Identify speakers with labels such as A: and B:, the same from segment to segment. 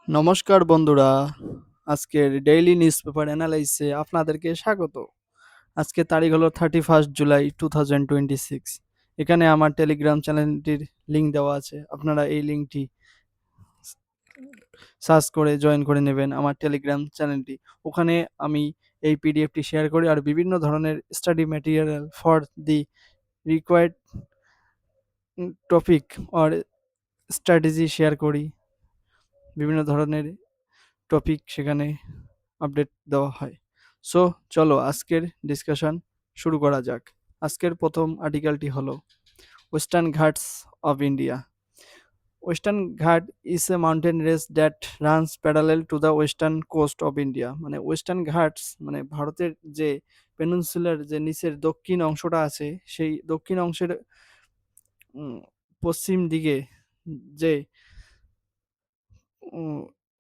A: নমস্কার বন্ধুরা, আজকের ডেইলি নিউজ পেপার অ্যানালাইসে আপনাদেরকে স্বাগত। আজকে তারিখ হলো 31 জুলাই 2026। এখানে আমার টেলিগ্রাম চ্যানেলটির লিঙ্ক দেওয়া আছে, আপনারা এই লিঙ্কটি সার্চ করে জয়েন করে নেবেন আমার টেলিগ্রাম চ্যানেলটি। ওখানে আমি এই পিডিএফটি শেয়ার করি আর বিভিন্ন ধরনের study material for the required topic or strategy share করি। বিভিন্ন ধরনের টপিক সেখানে আপডেট দেওয়া হয়। সো চলো আজকের ডিসকাশন শুরু করা যাক। আজকের প্রথম আর্টিকেলটি হলো Western Ghats of India. Western Ghat is a mountain range that runs parallel to the western coast of India. মানে ওয়েস্টার্ন ঘাটস মানে ভারতের যে পেনিনসুলার যে নিচের দক্ষিণ অংশটা আছে, সেই দক্ষিণ অংশের পশ্চিম দিকে যে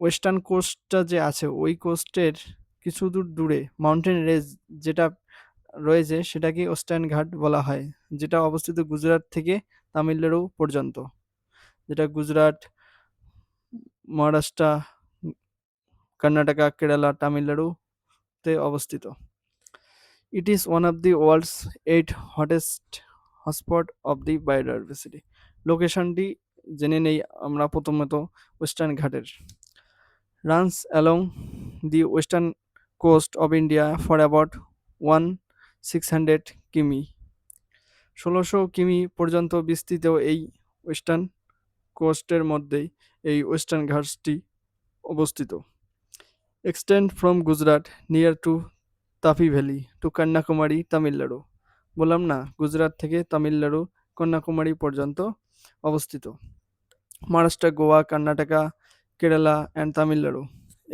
A: ওয়েস্টার্ন কোস্টটা যে আছে, ওই কোস্টের কিছু দূর দূরে মাউন্টেন রেঞ্জ যেটা রয়েছে সেটাকে ওয়েস্টার্ন ঘাট বলা হয়, যেটা অবস্থিত গুজরাট থেকে তামিলনাড়ু পর্যন্ত, যেটা গুজরাট, মহারাষ্ট্র, কর্ণাটকা, কেরালা, তামিলনাড়ুতে অবস্থিত। It is one of the world's 8 hottest hotspot of the biodiversity. লোকেশনটি জেনে নেই আমরা প্রথমত ওয়েস্টার্ন ঘাটের। runs along the western coast of India for about 1600 কিমি। 1600 কিমি পর্যন্ত বিস্তৃত এই ওয়েস্টার্ন কোস্টের মধ্যেই এই ওয়েস্টার্ন ঘাটসটি অবস্থিত। Extend from Gujarat near to Tapi valley to Kanyakumari, Tamil Nadu. বললাম না, গুজরাট থেকে তামিলনাড়ু কন্যাকুমারী পর্যন্ত অবস্থিত। মহারাষ্ট্র, গোয়া, কর্ণাটকা, কেরালা অ্যান্ড তামিলনাড়ু,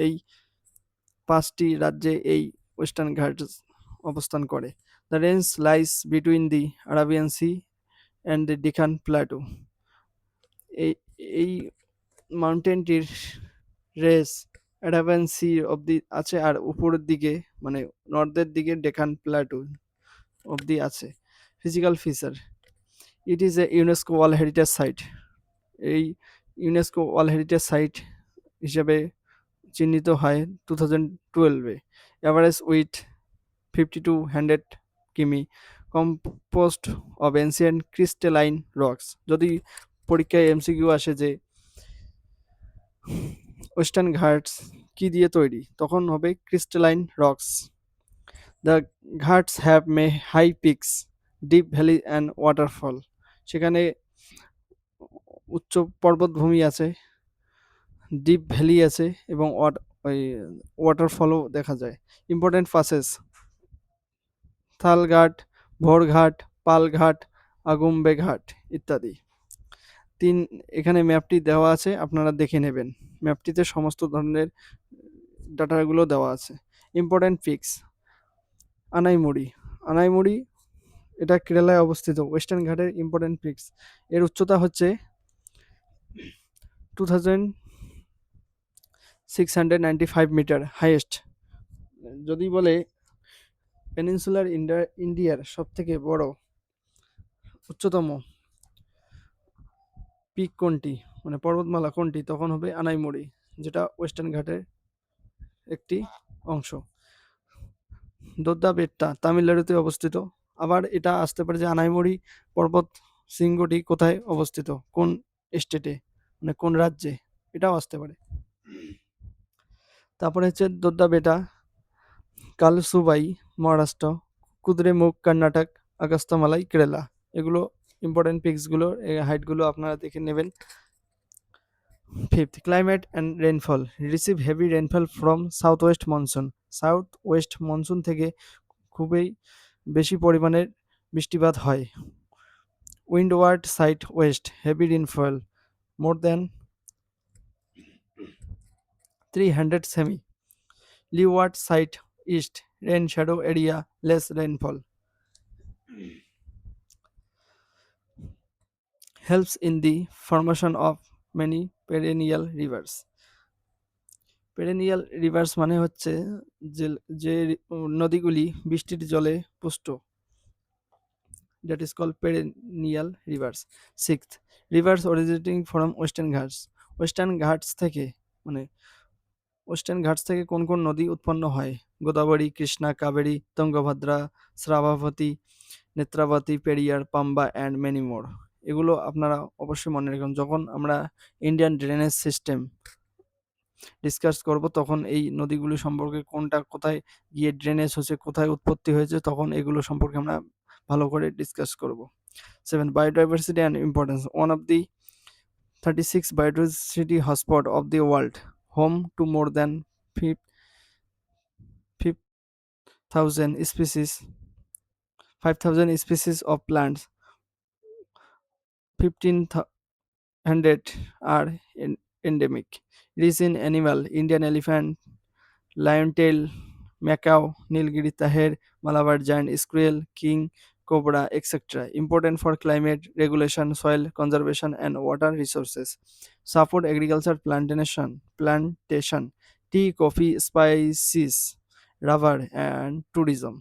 A: এই 5টি রাজ্যে এই ওয়েস্টার্ন ঘাটস অবস্থান করে। The range lies between the Arabian sea and the Deccan plateau. এই এই মাউন্টেনটির রেস অ্যারাবিয়ান সি অবধি আছে আর উপরের দিকে মানে নর্থের দিকে ডেকান প্ল্যাটো অবধি আছে। Physical feature, it is a UNESCO world heritage site. এই ইউনেস্কো ওয়ার্ল্ড হেরিটেজ সাইট হিসেবে চিহ্নিত হয় 2012-এ। অ্যাভারেজ উইথ 5200 কিমি, composed of ancient crystalline rocks. যদি পরীক্ষায় এমসিকিউ আসে যে ওয়েস্টার্ন ঘাটস কি দিয়ে তৈরি, তখন হবে crystalline rocks. The Ghats have may high peaks, deep valley and waterfall. সেখানে উচ্চ পর্বতভূমি আছে, ডিপ ভ্যালি আছে এবং ওই ওয়াটারফলও দেখা যায়। ইম্পর্টেন্ট পাসেস: থালঘাট, ভোরঘাট, পালঘাট, আগুম্বে ঘাট ইত্যাদি। এখানে ম্যাপটি দেওয়া আছে, আপনারা দেখে নেবেন। ম্যাপটিতে সমস্ত ধরনের ডাটাগুলো দেওয়া আছে। Important peaks: আনাইমুড়ি। আনাইমুড়ি এটা কেরালায় অবস্থিত। ওয়েস্টার্ন ঘাটের ইম্পর্টেন্ট পিকস, এর উচ্চতা হচ্ছে 2695 মিটার হাইয়েস্ট। যদি বলে পেনিনসুলার ইন্ডিয়ার সব থেকে বড় উচ্চতম পিক কোনটি, মানে পর্বতমালা কোনটি, তখন হবে আনাইমুড়ি, যেটা ওয়েস্টার্ন ঘাটের একটি অংশ। দোদ্দা বেট্টা তামিলনাড়ুতে অবস্থিত। আবার এটা আসতে পারে যে আনাইমুড়ি পর্বত শৃঙ্গটি কোথায় অবস্থিত, কোন স্টেটে, মানে কোন রাজ্যে, এটাও আসতে পারে। তারপরে হচ্ছে দোদ্দা বেটা কালসুবাই মহারাষ্ট্র, কুদ্রেমুখ কর্ণাটক, আগস্তামালাই কেরালা। এগুলো ইম্পর্টেন্ট পিকসগুলো, হাইটগুলো আপনারা দেখে নেবেন। Fifth, climate and rainfall. Receive heavy rainfall from south west monsoon. South west monsoon থেকে খুবই বেশি পরিমাণের বৃষ্টিপাত হয়। Windward side west, heavy rainfall more than 300 সেমি। Leeward side east, rain shadow area, less rainfall. Helps in the formation of many perennial rivers. Perennial rivers মানে হচ্ছে যে যে নদীগুলি বৃষ্টির জলে পুষ্ট, that is called perennial rivers. Sixth, rivers originating from Western Ghats. Western Ghats থেকে মানে ওয়েস্টার্ন ঘাটস থেকে কোন কোন নদী উৎপন্ন হয়? Godavari, Krishna, Kaveri, Tungabhadra, Sharavati, Netravati, Periyar, Pamba and many more. এগুলো আপনারা অবশ্যই মনে রাখুন। যখন আমরা ইন্ডিয়ান ড্রেনেজ সিস্টেম ডিসকাস করব তখন এই নদীগুলি সম্পর্কে কোনটা কোথায় গিয়ে ড্রেনেজ হচ্ছে, কোথায় উৎপত্তি হয়েছে, তখন এগুলো সম্পর্কে আমরা ভালো করে ডিসকাস করব। 7. Biodiversity and importance. One of the 36 biodiversity hotspot of the world, home to more than 5,000 species, 5,000 species of plants, 1,500 are endemic. Rich in animal, Indian elephant, lion-tail, macaw, Nilgiri tahr, Malabar giant squirrel, king cobra, etc. Important for climate regulation, soil conservation, and water resources. Support agriculture, plantation, tea, coffee, spices, rubber, and tourism.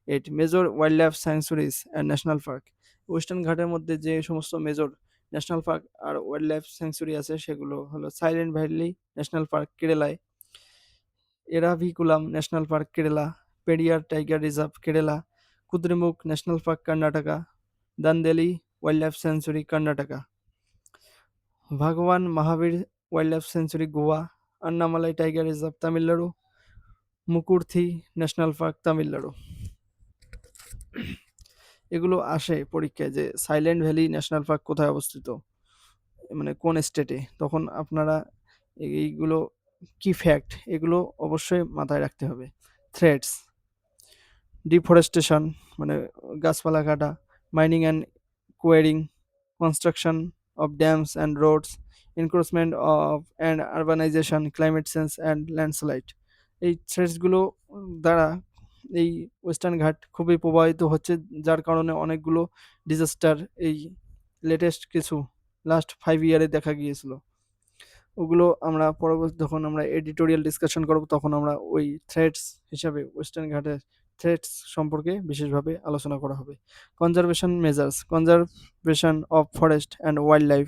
A: 8. Major wildlife sanctuaries and national park. Western ঘাটের মধ্যে যে সমস্ত major national park আর wild life sanctuary আছে সেগুলো হলো Silent Valley national park কেরালায়, Eravikulam national park Kerala, Periyar tiger reserve Kerala, Kudremukh national park Karnataka, Dandeli wild life sanctuary Karnataka, Bhagwan Mahavir wild life sanctuary Goa, Annamalai tiger reserve Tamil Nadu, Mukurthi national park Tamil Nadu. এগুলো আসে পরীক্ষায় যে সাইলেন্ট ভ্যালি ন্যাশনাল পার্ক কোথায় অবস্থিত, মানে কোন স্টেটে, তখন আপনারা এইগুলো কি ফ্যাক্ট এগুলো অবশ্যই মাথায় রাখতে হবে। থ্রেটস, ডিফরেস্টেশন মানে গাছপালা কাটা, mining and quarrying, construction of dams and roads, encroachment of and urbanisation, climate change and landslide. এই থ্রেটসগুলো দ্বারা এই ওয়েস্টার্ন ঘাট খুবই প্রভাবিত হচ্ছে, যার কারণে অনেকগুলো ডিজাস্টার এই লেটেস্ট কিছু লাস্ট 5 ইয়ারে দেখা গিয়েছিল। ওগুলো আমরা পরবর্তী যখন আমরা এডিটোরিয়াল ডিসকাশন করব তখন আমরা ওই থ্রেটস হিসাবে ওয়েস্টার্ন ঘাটের থ্রেটস সম্পর্কে বিশেষভাবে আলোচনা করা হবে। Conservation measures, conservation of forest and wild life,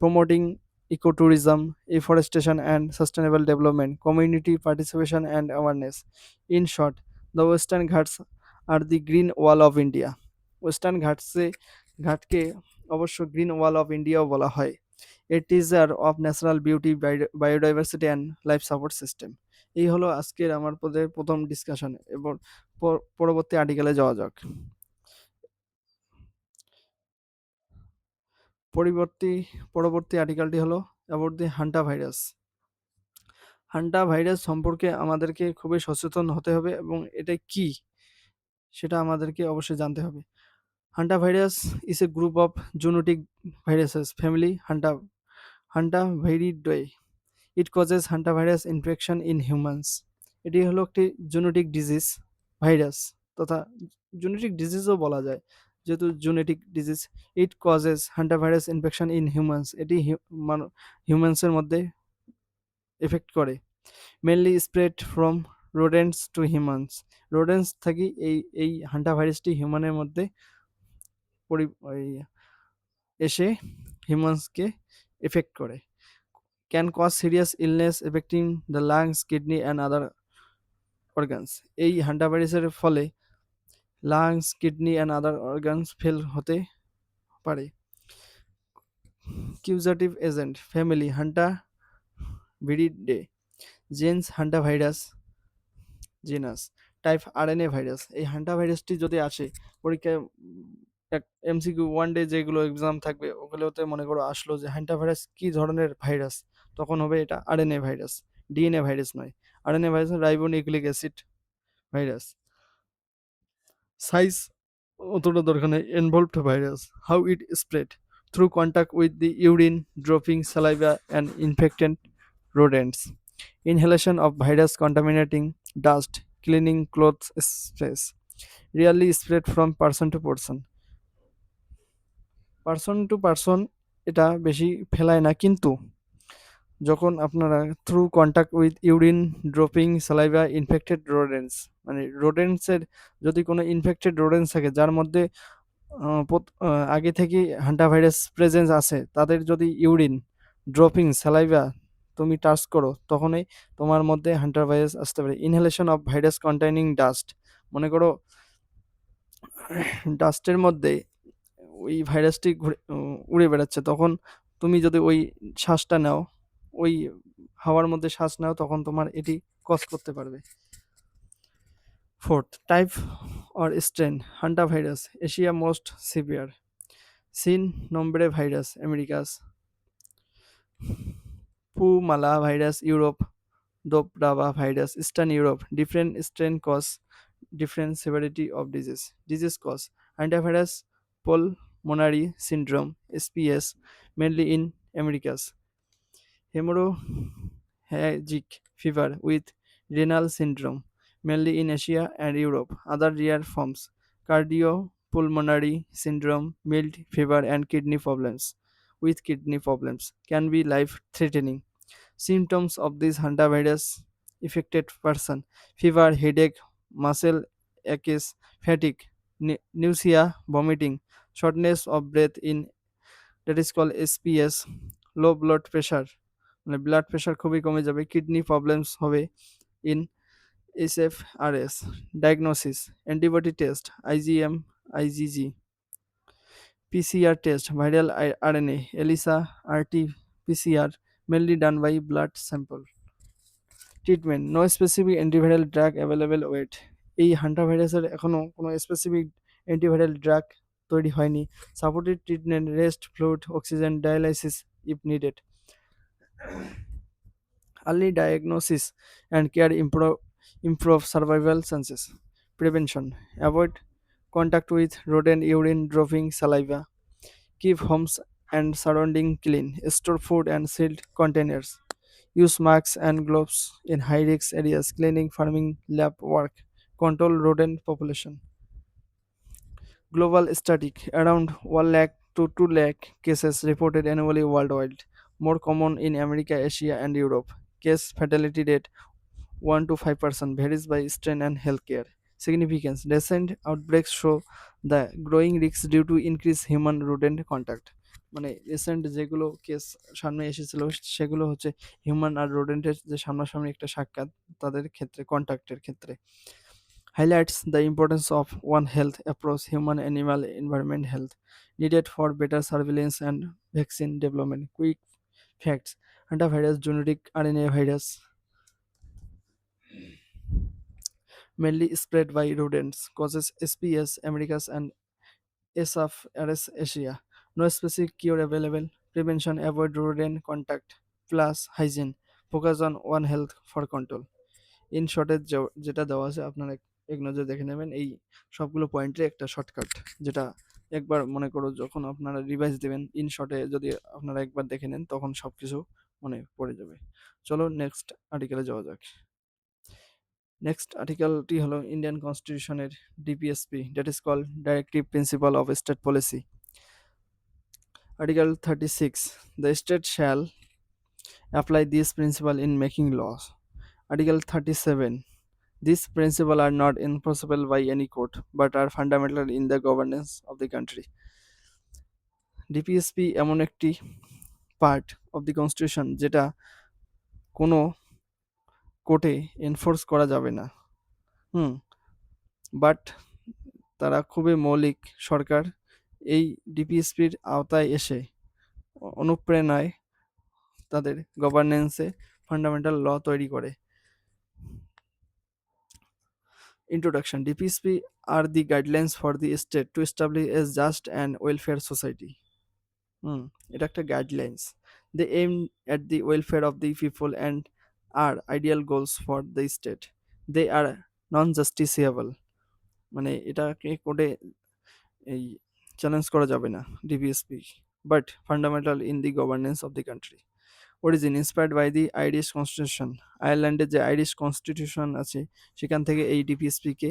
A: promoting ecotourism, afforestation and sustainable development, community participation and awareness. In short, the Western Ghats are the green wall of India. Western ঘাটকে অবশ্য green wall of ইন্ডিয়াও বলা হয়। A treasure of natural beauty, biodiversity and life support system. এই হলো আজকের আমার প্রথম ডিসকাশন, এবং পরবর্তী আর্টিকেলে যাওয়া যাক। পরবর্তী আর্টিকেলটি হলো about the hanta virus. Hanta virus সম্পর্কে আমাদেরকে খুবই সচেতন হতে হবে এবং এটা কি সেটা আমাদেরকে অবশ্যই জানতে হবে। Hanta virus is a group of zoonotic viruses family Hantaviridae. It causes hantavirus infection in humans. এটি হলো একটি জেনেটিক ডিজিজ, ভাইরাস তথা জেনেটিক ডিজিজও বলা যায় যেহেতু genetic disease. It causes hantavirus infection in humans, এটি হিউম্যানসের মধ্যে এফেক্ট করে। Mainly spread from rodents to humans. Rodents থেকে এই হান্টা ভাইরাসটি হিউম্যানের মধ্যে এসে হিউম্যানসকে এফেক্ট করে। Can cause serious illness affecting the lungs, kidney and other organs. এই হান্টা ভাইরাসের ফলে lungs, kidney and other organs fail হতে পারে। Causative agent family Hantaviridae, genus hantavirus genus, type RNA virus. এই হান্টা ভাইরাসটি যদি আসে পরীক্ষায় এমসিকিউ ওয়ান ডে যেগুলো এক্সাম থাকবে ওগুলোতে মনে করো আসলো যে হান্টা ভাইরাস কি ধরনের ভাইরাস, তখন হবে এটা আরএনএ ভাইরাস, ডিএনএ ভাইরাস নয়। RNA virus ribonucleic acid virus. Size অতটা দরকার নেই। Involved virus, how it spread through contact with the urine, dropping, saliva and infected rodents, inhalation of virus contaminating dust, cleaning clothes space, rarely spread from person to person, এটা বেশি ফেলায় না, কিন্তু যখন আপনারা through contact with urine, dropping, saliva, infected rodents, মানে রোডেন্টসের যদি কোনো ইনফেক্টেড রোডেন্টস থাকে যার মধ্যে আগে থেকে হান্টা ভাইরাস প্রেজেন্স আছে, তাদের যদি ইউরিন, ড্রপিং, সালাইভা তুমি টাচ করো তখনই তোমার মধ্যে হান্টার ভাইরাস আসতে পারে। Inhalation of virus containing dust, মনে করো ডাস্টের মধ্যে ওই ভাইরাসটি উড়ে বেড়াচ্ছে, তখন তুমি যদি ওই শ্বাসটা নাও, ওই হাওয়ার মধ্যে শ্বাস নাও, তখন তোমার এটি কজ করতে পারবে। Fourth type or strain, hantavirus, Asia most severe. Sin nombre virus, Americas. Pumala virus, Europe. Dobrava virus, Eastern Europe. Different strain cause different severity of disease. Disease cause hantavirus pulmonary syndrome, SPS, mainly in Americas. Hemorrhagic fever with renal syndrome, mainly in Asia and Europe. Other rare forms cardiopulmonary syndrome, mild fever, and kidney problems. With kidney problems can be life threatening. Symptoms of this hantavirus affected person: fever, headache, muscle aches, fatigue, nausea, vomiting, shortness of breath in, that is called SPS, low blood pressure, মানে blood pressure খুবই কমে যাবে, kidney problems হবে in SFRS. Diagnosis antibody test IgM, IgG, PCR test viral RNA, ELISA, RT-PCR, mainly done by blood sample. Treatment no specific antiviral drug available wait, এই hanta ভাইরাসের এখনও কোনো specific antiviral drug তৈরি হয়নি। Supported treatment rest, fluid, oxygen, dialysis if needed. Early diagnosis and care improve survival chances. Prevention: avoid contact with rodent urine, dropping saliva. Keep homes and surrounding clean. Store food and sealed containers. Use masks and gloves in high-risk areas. Cleaning, farming, lab work. Control rodent population. Global static: around 1 lakh to 2 lakh cases reported annually worldwide. More common in America, Asia, and Europe. Case fatality rate 1 to 5%, varies by strain and healthcare. Significance: recent outbreaks show the growing risks due to increased human rodent contact. মানে recent যেগুলো case সামনে এসেছিল সেগুলো হচ্ছে human আর রোডেন্টের যে সামনাসামনি একটা সাক্ষাৎ, তাদের ক্ষেত্রে কন্ট্যাক্টের ক্ষেত্রে। Highlights the importance of One Health approach, human, animal, environment health, needed for better surveillance and vaccine development. Quick facts: hantavirus genetic RNA virus, mainly spread by rodents, causes SPS Americas and SFRS Asia. No specific cure available. Prevention: avoid rodent contact, plus hygiene. Focus on One Health for control. In শর্টের যেটা দেওয়া আছে আপনারা এক নজর দেখে নেবেন, এই সবগুলো পয়েন্টের একটা শর্টকাট, যেটা একবার মনে করো যখন আপনারা রিভাইজ দেবেন, ইন শর্টে যদি আপনারা একবার দেখে নেন তখন সব কিছু মনে পড়ে যাবে। চলো নেক্সট আর্টিকেলে যাওয়া যাক। নেক্সট আর্টিকেলটি হলো ইন্ডিয়ান কনস্টিটিউশনের DPSP, that is called directive principle of state policy. Article 36, the state shall apply this principle in making laws. Article 37, these principles are not enforceable by any court but are fundamental in the governance of the country. DPSP এমন একটি part of the constitution যেটা কোনো কোর্টে enforce করা যাবে না, but তারা খুবই মৌলিক। সরকার এই ডিপিএসপির আওতায় এসে অনুপ্রেরণায় তাদের গভর্নেন্সে ফান্ডামেন্টাল ল তৈরি করে। Introduction: DPSP are the guidelines for the state to establish a just and welfare society. এটা একটা guidelines. They aim at the welfare of the people and are ideal goals for the state. They are non-justiciable, মানে এটাকে কোর্টে এই challenge করা যাবে না DPSP, but fundamental in the governance of the country. Origin: inspired by the Irish constitution. আয়ারল্যান্ডের যে Irish constitution আছে সেখান থেকে এই ডিপিএসপিকে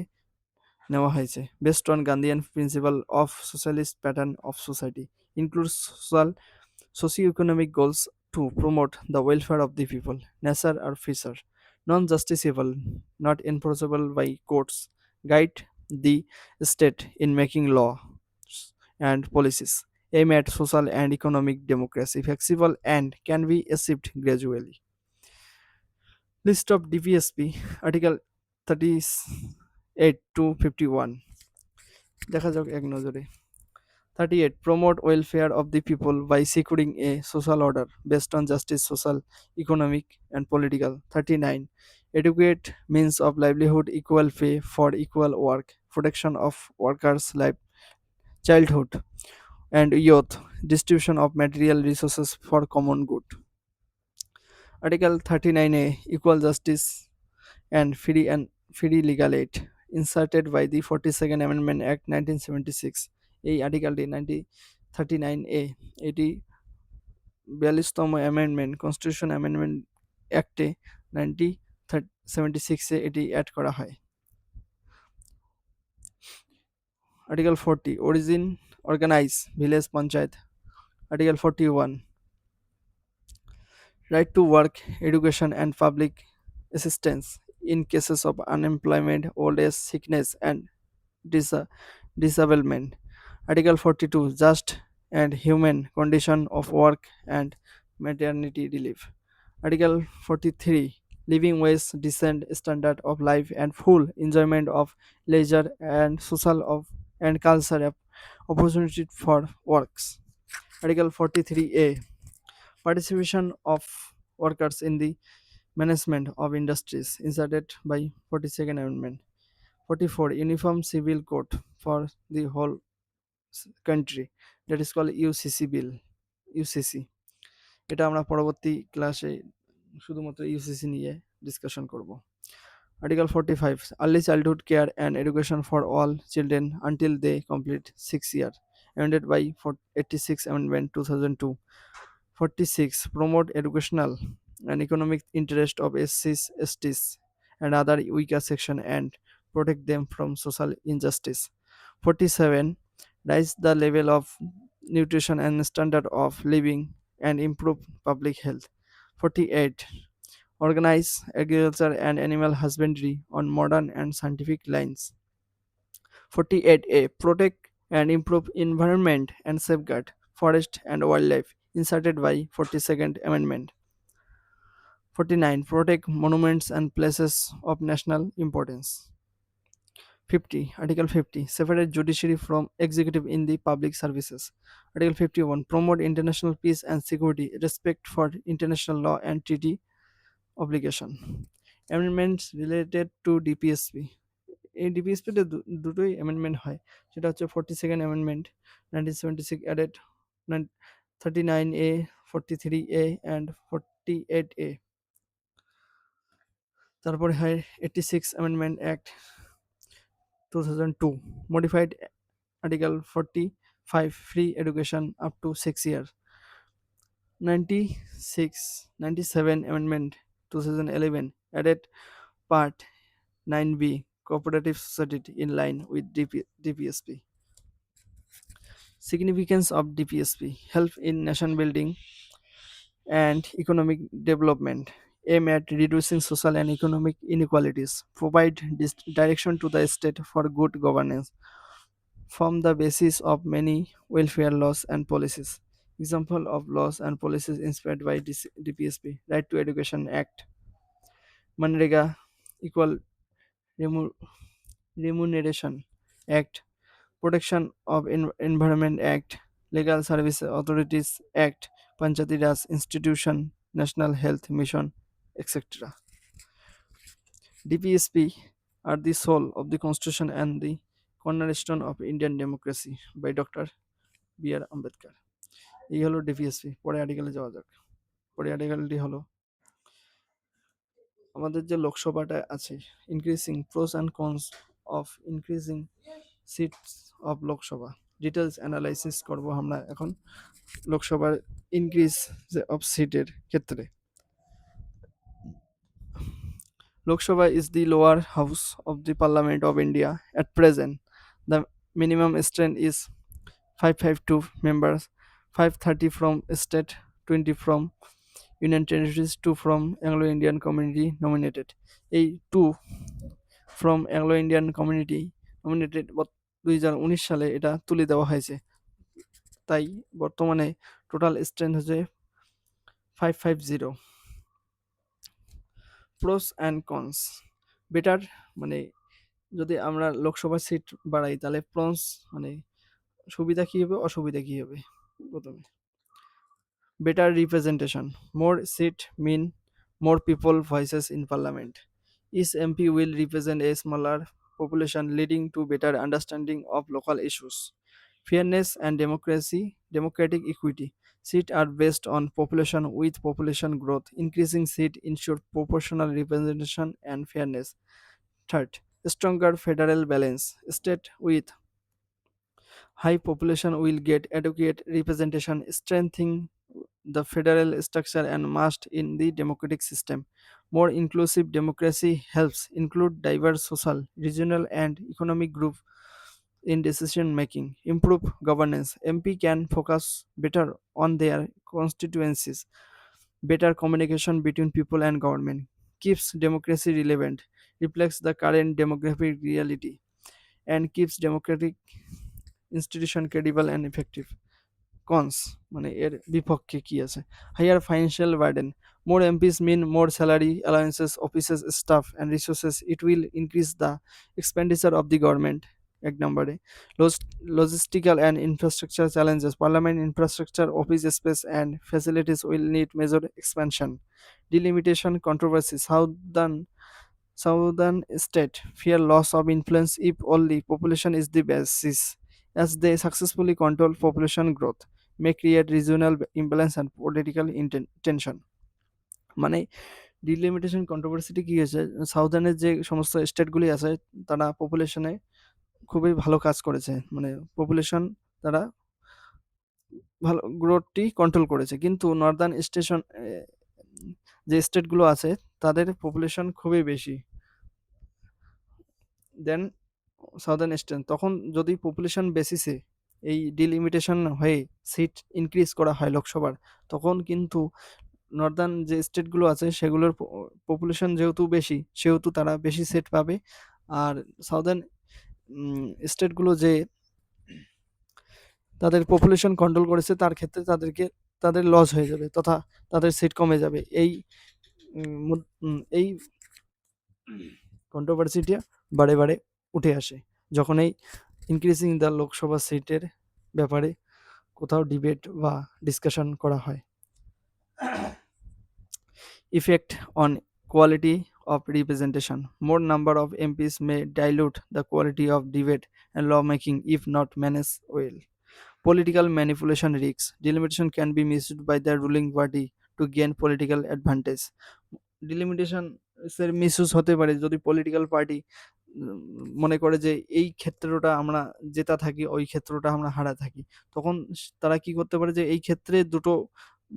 A: নেওয়া হয়েছে। Based on Gandhian principle of socialist pattern of society, includes socio-economic goals to promote the welfare of the people, nature or feature. Non-justiciable, not enforceable by courts, guide the state in making laws and policies, aim at social and economic democracy, flexible and can be achieved gradually. List of DPSP, Article 38 to 51. দেখা যাক এক নজরে। 38. Promote welfare of the people by securing a social order based on justice, social, economic, and political. 39. Educate means of livelihood, equal pay for equal work, protection of workers' life, childhood, and youth, distribution of material resources for common good. Article 39A, Equal Justice and free legal aid, inserted by the 42nd Amendment Act 1976. এই আর্টিকেলটি 39A এটি 42তম amendment constitution amendment অ্যাক্টে 1976 এটি add করা হয়। Article 40 organize village panchayat. Article 41 right to work, education, and public assistance in cases of unemployment, old age, sickness, and dis- disablement. Article 42 just and human condition of work and maternity relief. Article 43 living wage, decent standard of life, and full enjoyment of leisure and social of and cultural opportunity for works. Article 43A participation of workers in the management of industries, inserted by 42nd Amendment. 44 uniform civil code for the whole country, that is called UCC bill. UCC এটা আমরা পরবর্তী ক্লাসে শুধুমাত্র UCC নিয়ে discussion করব। Article 45 early childhood care and education for all children until they complete 6 years, amended by 86 Amendment 2002. 46 promote educational and economic interest of SCs, STs, and other weaker section and protect them from social injustice. 47 raise the level of nutrition and standard of living and improve public health. 48 organize agriculture and animal husbandry on modern and scientific lines. 48A protect and improve environment and safeguard forest and wildlife, inserted by 42nd Amendment. 49 protect monuments and places of national importance. 50 Article 50 separate judiciary from executive in the public services. Article 51 promote international peace and security, respect for international law and treaty obligation. Amendments related to DPSP. এই ডিপিএসপিতে দুটোই amendment হয়, সেটা হচ্ছে 42nd amendment 1976 added 39A, 43A and 48A। তারপরে হয় 86 amendment act 2002 modified Article 45 free education up to 6 years. 97 amendment 2011 added part 9B cooperative society in line with DPSP. Significance of DPSP help in nation building and economic development, aim at reducing social and economic inequalities, provide direction to the state for good governance, form the basis of many welfare laws and policies. Example of laws and policies inspired by DPSP: Right to Education Act, Manrega Equal Remu- Remuneration Act, Protection of Environment Act, Legal Service Authorities Act, Panchayati Raj Institution, National Health Mission, etc. DPSP are the soul of the Constitution and the cornerstone of Indian democracy by Dr. B.R. Ambedkar. এই হলো DPSP. পরে আর্টিকেলে যাওয়া যাক। পরে আর্টিকেলটি হলো আমাদের যে লোকসভাটা আছে, increasing pros and cons of increasing seats of Lok Sabha, details analysis করব আমরা এখন লোকসভার ইনক্রিজ অফ সিটের ক্ষেত্রে। Lok Sabha is the lower house of the Parliament of India. At present, the minimum strength is 552 members, 530 from state, 20 from Union Territories, 2 from Anglo-Indian Community nominated. এই 2 from Anglo-Indian Community nominated 2019 সালে এটা তুলে দেওয়া হয়েছে, তাই বর্তমানে total strength হচ্ছে 550। প্রোস and cons. Better মানে যদি আমরা লোকসভা সিট বাড়াই তাহলে প্রনস মানে সুবিধা কী হবে, অসুবিধা কী হবে। প্রথমে better representation. More seat mean more people voices in parliament. Each MP will represent a smaller population, leading to better understanding of local issues. Fairness and democratic equity. Seats are based on population with population growth. Increasing seat ensure proportional representation and fairness. Third, stronger federal balance. State with high population will get adequate representation, strengthening the federal structure and must in the democratic system. More inclusive democracy helps include diverse social, regional, and economic groups in decision making. Improve governance. MP can focus better on their constituencies. Better communication between people and government keeps democracy relevant, reflects the current demographic reality, and keeps democratic institution credible and effective. Cons মানে এর বিপক্ষে কি আছে? Higher financial burden. More MPs mean more salary allowances offices staff and resources, it will increase the expenditure of the government. এক নম্বরে logistical and infrastructure challenges. Parliament infrastructure, office space and facilities will need major expansion. Delimitation controversy. Southern state fear loss of influence if only population is the basis, as they successfully control population growth, may create regional imbalance and political tension. মানে delimitation কন্ট্রোভার্সিটি কি হয়েছে, সাউদার্নের যে সমস্ত স্টেটগুলি আছে তারা পপুলেশনে খুবই ভালো কাজ করেছে, মানে পপুলেশন তারা ভালো গ্রোথটি কন্ট্রোল করেছে, কিন্তু নর্দার্ন স্টেশন যে স্টেটগুলো আছে তাদের পপুলেশন খুবই বেশি দেন সাউদার্ন স্টেট। তখন যদি পপুলেশন বেসিসে এই ডিলিমিটেশন হয়ে সিট ইনক্রিজ করা হয় লোকসভার, তখন কিন্তু নর্দার্ন যে স্টেটগুলো আছে সেগুলোর পপুলেশন যেহেতু বেশি সেহেতু তারা বেশি সিট পাবে, আর সাউদার্ন স্টেটগুলো যে তাদের পপুলেশন কন্ট্রোল করেছে তার ক্ষেত্রে তাদের লস হয়ে যাবে তথা তাদের সিট কমে যাবে। এই কন্ট্রোভার্সিটা বারে বারে উঠে আসে যখন এই ইনক্রিজিং দ্য লোকসভা সিটের ব্যাপারে কোথাও ডিবেট বা ডিসকাশন করা হয়। Effect on quality of representation. More number of MPs may dilute the quality of debate and lawmaking if not managed well. Political manipulation risks. Delimitation can be misused by the ruling party to gain political advantage. Delimitation এর misuse হতে পারে যদি political party মনে করে যে এই ক্ষেত্রটা আমরা জেতা থাকি, ওই ক্ষেত্রটা আমরা হারা থাকি, তখন তারা কি করতে পারে যে এই ক্ষেত্রে দুটো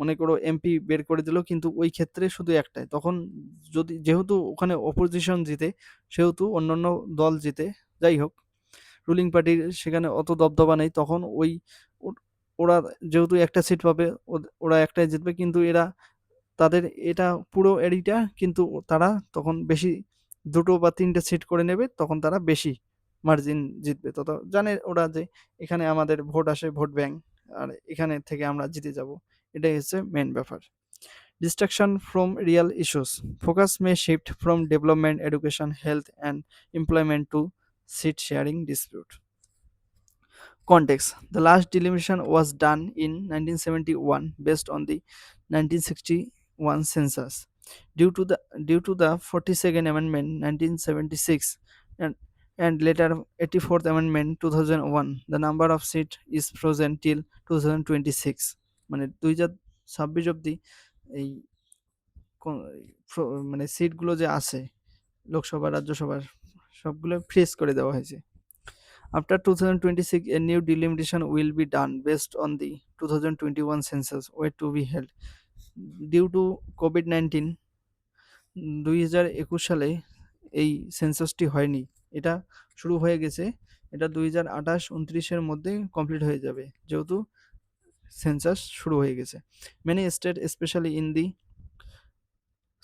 A: মনে করো এমপি বের করে দিল কিন্তু ওই ক্ষেত্রে শুধু একটাই, তখন যদি যেহেতু ওখানে অপোজিশন জিতে সেহেতু অন্যান্য দল জিতে, যাই হোক রুলিং পার্টির সেখানে অত দবদবা নেই, তখন ওরা যেহেতু একটা সিট পাবে ওরা একটাই জিতবে, কিন্তু তাদের এটা পুরো এরিটা কিন্তু তারা তখন বেশি দুটো বা তিনটে সিট করে নেবে, তখন তারা বেশি মার্জিন জিতবে। তত জানে ওরা যে এখানে আমাদের ভোট আসে, ভোট ব্যাংক, আর এখানে থেকে আমরা জিতে যাব, এটাই হচ্ছে মেন ব্যাপার। Distraction from real issues. Focus may shift from development, education, health, and employment to seat sharing dispute. Context. The last delimitation was done in 1971 based on the 1961 census. Due to the 42nd Amendment 1976 and, and later 84th Amendment 2001, the number of seats is frozen till 2026. মানে 2026 অবধি এই মানে সিটগুলো যে আছে লোকসভা রাজ্যসভার সবগুলো fridge করে দেওয়া হয়েছে। After 2026, a new delimitation will be done based on the 2021 census were to be held. Due to COVID-19, 2021 সালে এই সেন্সাসটি হয়নি, এটা শুরু হয়ে গেছে, এটা 2028-29 মধ্যে কমপ্লিট হয়ে যাবে যেহেতু সেন্সাস শুরু হয়ে গেছে। Many states, especially in the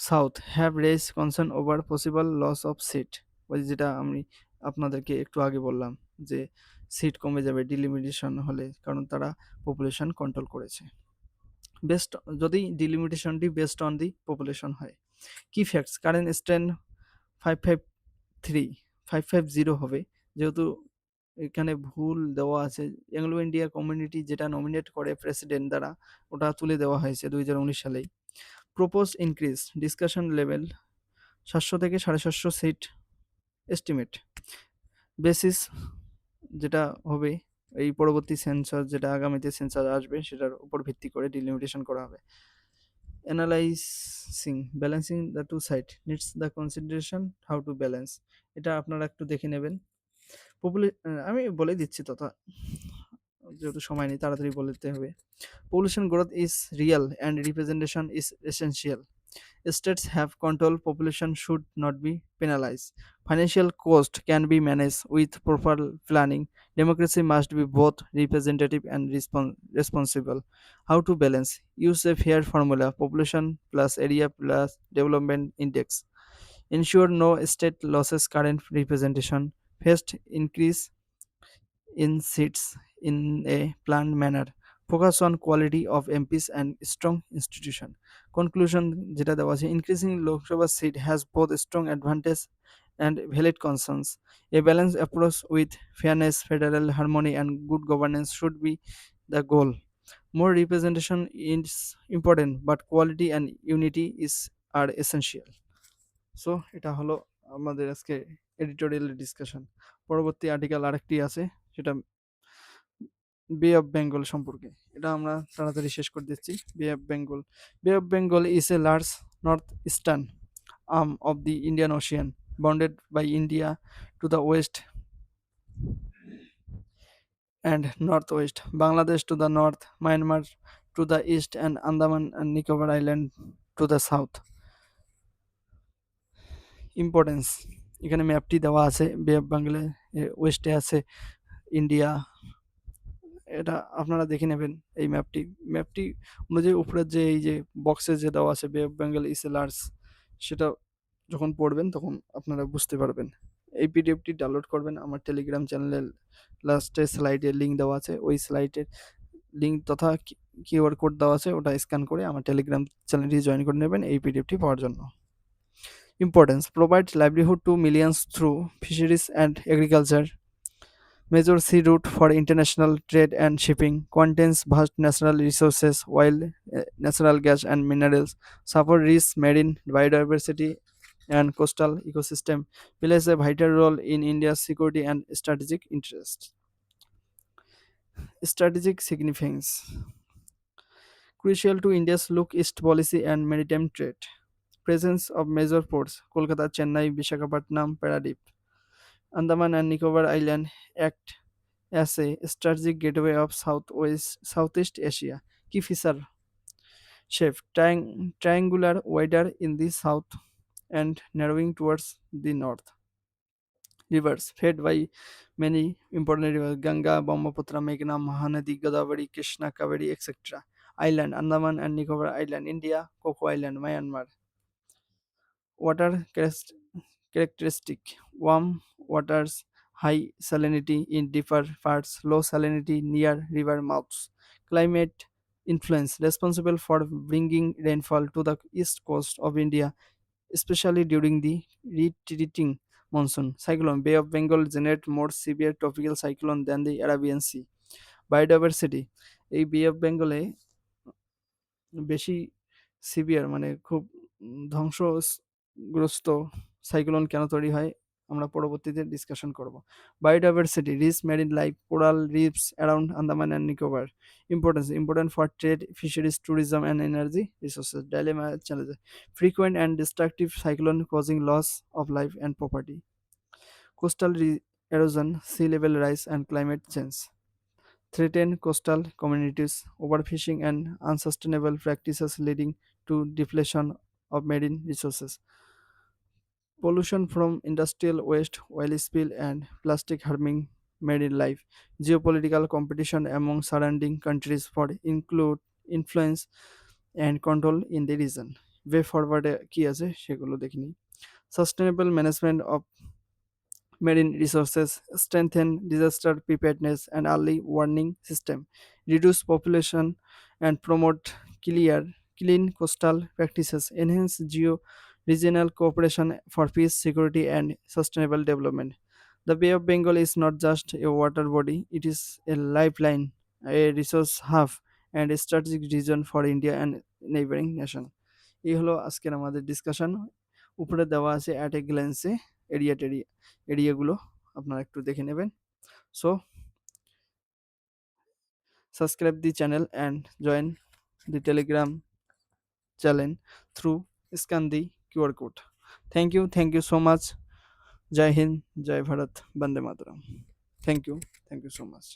A: south have raise concern over possible loss of seat. ওই যেটা আমি আপনাদেরকে একটু আগে বললাম যে সিট কমে যাবে ডিলিমিটেশন হলে, কারণ তারা পপুলেশন কন্ট্রোল করেছে। যদি ডিলিমিটেশনটি বেসড অন দি পপুলেশন হয়। কি ফ্যাক্টস, কারেন্ট স্ট্যান্ড 553 550 হবে, যেহেতু এখানে ভুল দেওয়া আছে। অ্যাংলো ইন্ডিয়া কমিউনিটি যেটা নমিনেট করে প্রেসিডেন্ট দ্বারা, ওটা তুলে দেওয়া হয়েছে 2019 সালেই। প্রপোজ ইনক্রিজ ডিসকাশন লেভেল 700 থেকে 750 সিট এস্টিমেট। বেসিস যেটা হবে এই পরবর্তী সেন্সার, যেটা আগামীতে সেন্সার আসবে সেটার উপর ভিত্তি করে ডিলিমিটেশন করা হবে। Analysing balancing the two side needs the consideration how to balance, এটা আপনারা একটু দেখে নেবেন। আমি বলে দিচ্ছি তথা, যেহেতু সময় নেই তাড়াতাড়ি বলে দিতে হবে। Population growth is real and representation is essential. States have control, population should not be penalized. Financial cost can be managed with proper planning. Democracy must be both representative and responsible. How to balance? Use a fair formula, population plus area plus development index. Ensure no state losses current representation. First, increase in seats in a planned manner. Focus on quality of MPs and strong institution. Conclusion যেটা দেওয়া আছে, increasing Lok Sabha seat has both strong advantage and valid concerns. A balanced approach with fairness, federal harmony and good governance should be the goal. More representation is important, but quality and unity are essential. So এটা হলো আমাদের আজকে editorial discussion. পরবর্তী article আরেকটি আছে, সেটা বে of Bengal সম্পর্কে। এটা আমরা তাড়াতাড়ি শেষ করে দিচ্ছি। বে অফ বেঙ্গল, বে of Bengal is a large north eastern arm of the Indian Ocean, bounded by India to the west and northwest, Bangladesh to the north, Myanmar to the east, and Andaman and Nicobar Island to the south. Importance, এখানে ম্যাপটি দেওয়া আছে। বে of বেঙ্গলে ওয়েস্টে আছে India, এটা আপনারা দেখে নেবেন এই ম্যাপটি। ম্যাপটি অনুযায়ী উপরের যে এই যে বক্সে যে দেওয়া আছে বে of Bengal is a large, সেটা যখন পড়বেন তখন আপনারা বুঝতে পারবেন। এই পিডিএফটি ডাউনলোড করবেন, আমার টেলিগ্রাম চ্যানেলের লাস্টে স্লাইডের লিঙ্ক দেওয়া আছে, ওই স্লাইডের লিঙ্ক তথা কিউআর কোড দেওয়া আছে, ওটা স্ক্যান করে আমার টেলিগ্রাম চ্যানেলটি জয়েন করে নেবেন এই পিডিএফটি পাওয়ার জন্য। Importance, provide livelihood to millions through fisheries and agriculture, major sea route for international trade and shipping, contains vast natural resources, oil, natural gas, and minerals, support rich marine biodiversity and coastal ecosystem, plays a vital role in India's security and strategic interests. Strategic significance, crucial to India's Look East policy and maritime trade. Presence of major ports, Kolkata, Chennai, Visakhapatnam, Paradip. Andaman and Nicobar Island act as a strategic gateway of Southeast Asia. Key feature shape, triangular, wider in the south and narrowing towards the north. Rivers fed by many important rivers, Ganga, Brahmaputra, Meghna, Mahanadi, Godavari, Krishna, Kaveri, etc. Island, Andaman and Nicobar Island, India, Coco Island, Myanmar. Water characteristic, warm waters, high salinity in deeper parts, low salinity near river mouths. Climate influence, responsible for bringing rainfall to the east coast of India, especially during the retreating monsoon. Cyclone, Bay of Bengal generate more severe tropical cyclone than the Arabian Sea. Biodiversity, এই বে of বেঙ্গলে বেশি severe মানে খুব ধ্বংসগ্রস্ত cyclone কেন তৈরি হয় আমরা পরবর্তীতে ডিসকাশন করব। Biodiversity, rich marine life, coral reefs around Andaman and Nicobar. Important for trade, fisheries, tourism and energy resources. Dilemma challenge, frequent and destructive cyclone causing loss of life and property. Coastal erosion, sea level rise and climate change threaten coastal communities. Overfishing and unsustainable practices leading to depletion of marine resources. Pollution from industrial waste, oil spill, and plastic harming marine life. Geopolitical competition among surrounding countries for influence and control in the region. Way forward কি আছে সেগুলো দেখিনি। Sustainable management of marine resources, strengthen disaster preparedness and early warning system, reduce population and promote clean coastal practices, enhance regional cooperation for peace, security, and sustainable development. The Bay of Bengal is not just a water body, it is a lifeline, a resource hub, and a strategic region for India and neighboring nation. এই হলো আজকের আমাদের discussion. উপরে দেওয়া আছে at a গ্ল্যান্সে এরিয়াগুলো আপনারা একটু দেখে নেবেন। So subscribe the channel and join the Telegram channel through scan the QR code. Thank you so much. Jai Hind, Jai Bharat, Bande Mataram. Thank you so much.